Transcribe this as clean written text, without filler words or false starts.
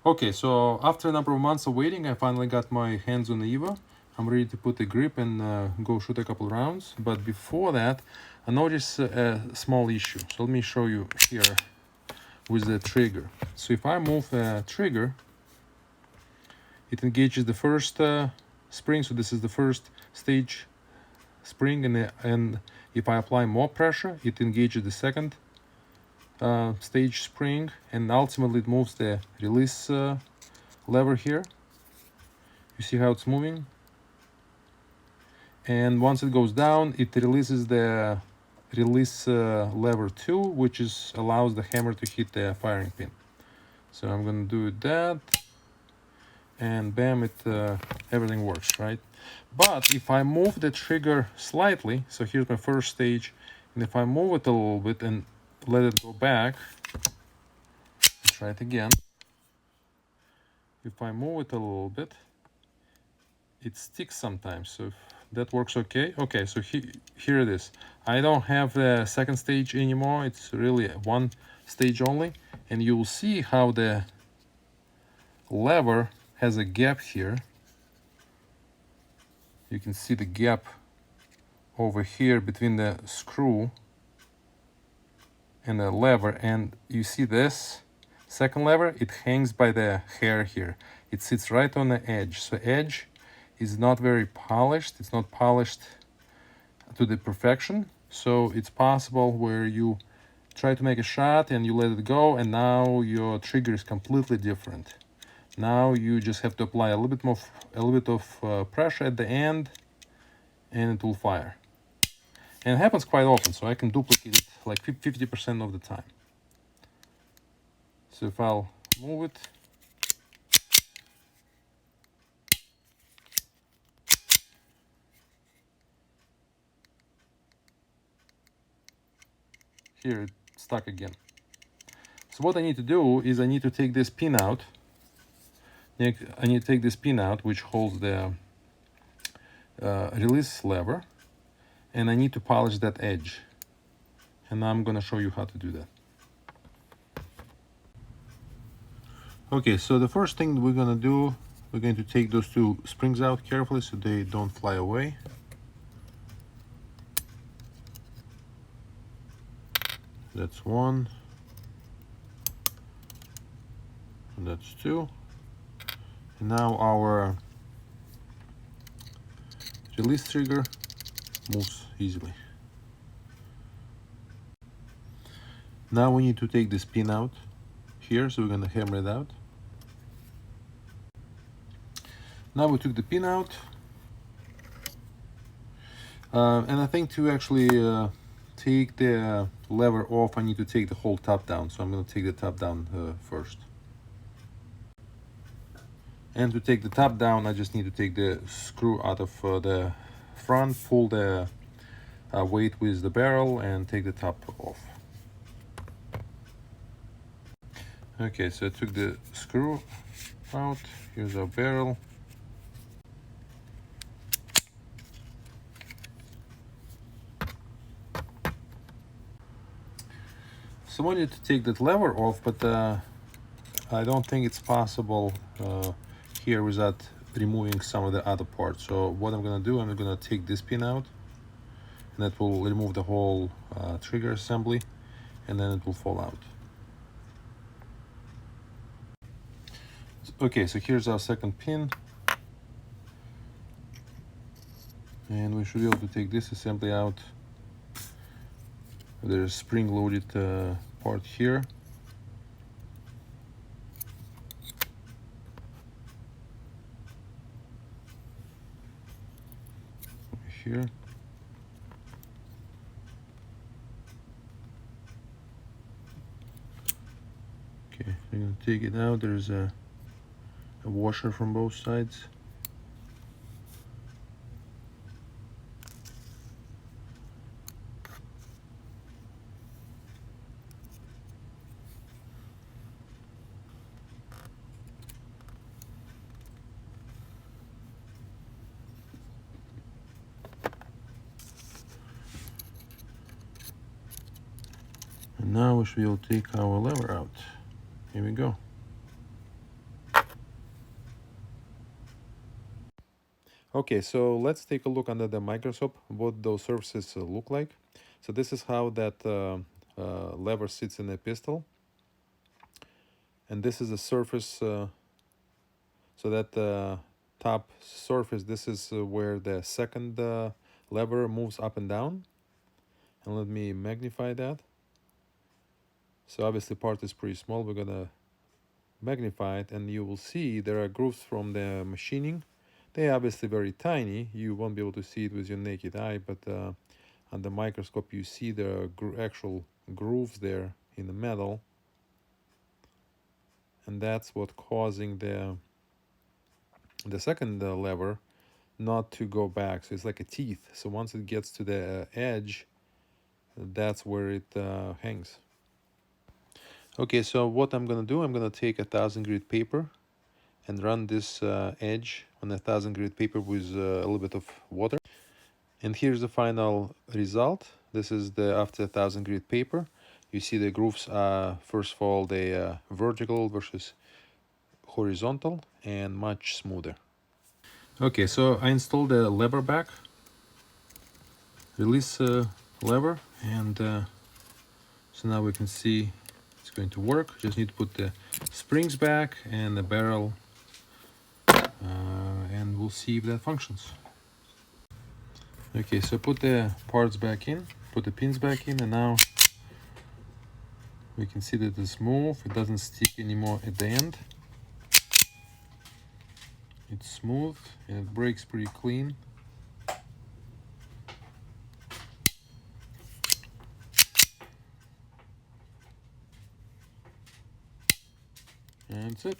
Okay, so after a number of months of waiting, I finally got my hands on the EVA. I'm ready to put the grip and go shoot a couple rounds. But before that, I noticed a small issue. So let me show you here with the trigger. So if I move the trigger, it engages the first spring. So this is the first stage spring, and if I apply more pressure, it engages the second stage spring, and ultimately it moves the release lever here. You see how it's moving, and once it goes down, it releases the release lever 2, which allows the hammer to hit the firing pin. So I'm gonna do that, and bam, everything works, right? But if I move the trigger slightly, so here's my first stage, and if I move it a little bit and let it go back, let's try it again. If I move it a little bit, it sticks sometimes. So if that works okay. Okay, so here it is. I don't have the second stage anymore. It's really one stage only, and you'll see how the lever has a gap here. You can see the gap over here between the screw and the lever, and you see this second lever, it hangs by the hair here. It sits right on the edge. So edge is not very polished. It's not polished to the perfection. So it's possible where you try to make a shot and you let it go, and now your trigger is completely different. Now you just have to apply a little bit of pressure at the end, and it will fire. And it happens quite often, so I can duplicate it like 50% of the time. So if I'll move it, here it's stuck again. So what I need to do is I need to take this pin out. I need to take this pin out, which holds the release lever, and I need to polish that edge. And I'm gonna show you how to do that. Okay, so the first thing we're gonna do, we're going to take those two springs out carefully so they don't fly away. That's one, and that's two. And now our release trigger moves easily. Now we need to take this pin out here, so we're gonna hammer it out. Now we took the pin out, and I think to actually take the lever off, I need to take the whole top down. So I'm gonna take the top down first. And to take the top down, I just need to take the screw out of the front, pull the weight with the barrel, and take the top off. Okay, so I took the screw out. Here's our barrel. So I wanted to take that lever off, but I don't think it's possible here without removing some of the other parts. So what I'm gonna do, I'm gonna take this pin out, and that will remove the whole trigger assembly, and then it will fall out. Okay, so here's our second pin, and we should be able to take this assembly out. There's a spring-loaded part here. Here. Okay, I'm gonna take it out. There's a washer from both sides. And now we should be able to take our lever out. Here we go. Okay, so let's take a look under the microscope what those surfaces look like. So this is how that lever sits in the pistol, and this is the surface. So that top surface, this is where the second lever moves up and down. And let me magnify that. So obviously part is pretty small. We're gonna magnify it, and you will see there are grooves from the machining. They're obviously very tiny. You won't be able to see it with your naked eye, but on the microscope you see the actual grooves there in the metal, and that's what causing the second lever not to go back. So it's like a teeth. So once it gets to the edge, that's where it hangs. Okay, so what I'm gonna do, I'm gonna take 1,000 grit paper and run this edge on 1,000 grit paper with a little bit of water. And here's the final result. This is the after 1,000 grit paper. You see the grooves are, first of all, they vertical versus horizontal and much smoother. Okay, so I installed the lever back, release lever, and so now we can see it's going to work. Just need to put the springs back and the barrel, and we'll see if that functions. Okay, so put the parts back in, put the pins back in, and now we can see that it's smooth. It doesn't stick anymore at the end. It's smooth and it breaks pretty clean. And that's it.